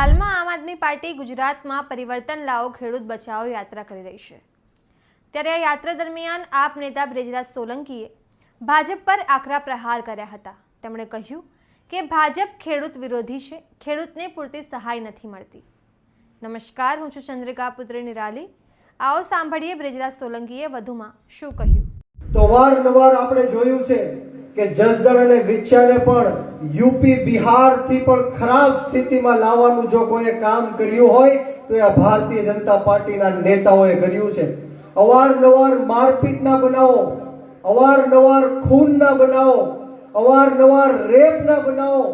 હાલમાં આમ આદમી પાર્ટી ગુજરાતમાં પરિવર્તન લાવો ખેડૂત બચાવો યાત્રા કરી રહી છે। ત્યારે આ યાત્રા દરમિયાન આપ નેતા બ્રિજરાજ સોલંકીએ ભાજપ પર આકરા પ્રહાર કર્યા હતા। તેમણે કહ્યું કે ભાજપ ખેડૂત વિરોધી છે, ખેડૂતને પૂરતી સહાય નથી મળતી। નમસ્કાર, હું છું ચંદ્રિકા પુત્રી નિરાલી। आओ सांभळीए બ્રિજરાજ સોલંકીએ વધુમાં શું કહ્યું। તો વારંવાર આપણે જોયું છે કે જસદણ અને વિછિયાને પણ યુપી બિહાર થી પણ ખરાબ સ્થિતિમાં લાવવાનું જો કોઈ કામ કર્યું હોય તો એ ભારતીય જનતા પાર્ટીના નેતાઓએ કર્યું છે। અવારનવાર મારપીટના બનાવો, અવારનવાર ખૂનના બનાવો, અવારનવાર રેપના બનાવો,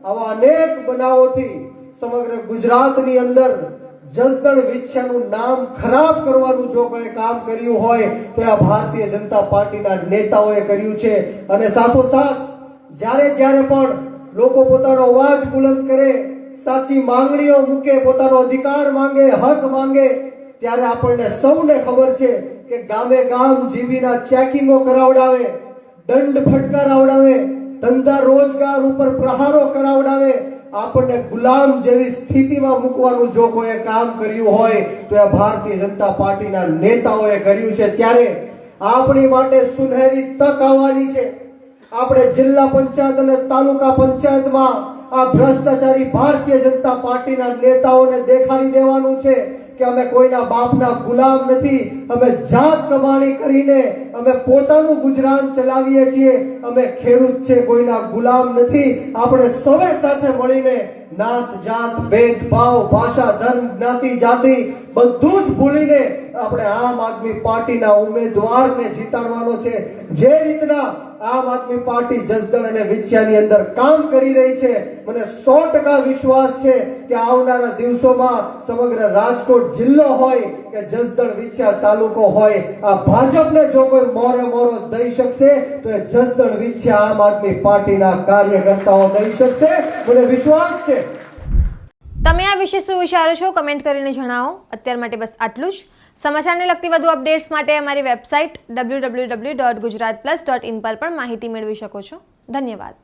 આવા અનેક બનાવોથી સમગ્ર ગુજરાતની અંદર જસદણ વિછિયાનું નામ ખરાબ કરવાનું જો કોઈ કામ કર્યું હોય તો આ ભારતીય જનતા પાર્ટીના નેતાઓએ કર્યું છે। અને સાથોસાથ જ્યારે પણ લોકો પોતાનો અવાજ બુલંદ કરે, સાચી માંગણીઓ મૂકે, પોતાનો અધિકાર માંગે, હક માંગે, ત્યારે આપણને સૌને ખબર છે કે ગામે ગામ જીબીના ચેકિંગો કરાવડાવે, દંડ ફટકારાવડાવે, ધંધા રોજગાર ઉપર પ્રહારો કરાવડાવે, આપણને ગુલામ જેવી સ્થિતિમાં મૂકવાનું જો કોઈ કામ કર્યું હોય તો એ ભારતીય જનતા પાર્ટીના નેતાઓએ કર્યું છે। ત્યારે આપણી માટે સુનહેરી તક આવવાની છે। આપણે જિલ્લા પંચાયત અને તાલુકા પંચાયતમાં આ ભ્રષ્ટાચારી ભારતીય જનતા પાર્ટીના નેતાઓને દેખાડી દેવાનું છે કે અમે કોઈના બાપના ગુલામ નથી, અમે જાત કમાણી કરીને અમે પોતાનું ગુજરાન ચલાવીએ છીએ, અમે ખેડૂત છે, કોઈના ગુલામ નથી। આપણે સૌએ સાથે મળીને નાત જાત ભેદભાવ, ભાષા, ધર્મ, જ્ઞાતિ, જાતિ બધું જ ભૂલીને આપણે આમ આદમી પાર્ટીના ઉમેદવારને જીતાડવાનો છે। જે રીતના આમ આદમી પાર્ટી જસદણ અને વિછિયાની અંદર કામ કરી રહી છે, મને 100% વિશ્વાસ છે કે આવનારા દિવસોમાં સમગ્ર રાજકોટ જિલ્લો હોય કે જસદણ વિછિયા તાલુકો હોય, આ ભાજપને જો કોઈ મોરો દઈ શકશે તો એ જસદણ વિછિયા આમ આદમી પાર્ટીના કાર્યકર્તાઓ દઈ શકશે, મને વિશ્વાસ છે। તમે આ વિશે શું વિચારો છો કમેન્ટ કરીને જણાવો। અત્યાર માટે બસ આટલું જ। સમાચારને લગતી વધુ અપડેટ્સ માટે અમારી વેબસાઇટ www.gujaratplus.in પર પણ માહિતી મેળવી શકો છો। ધન્યવાદ।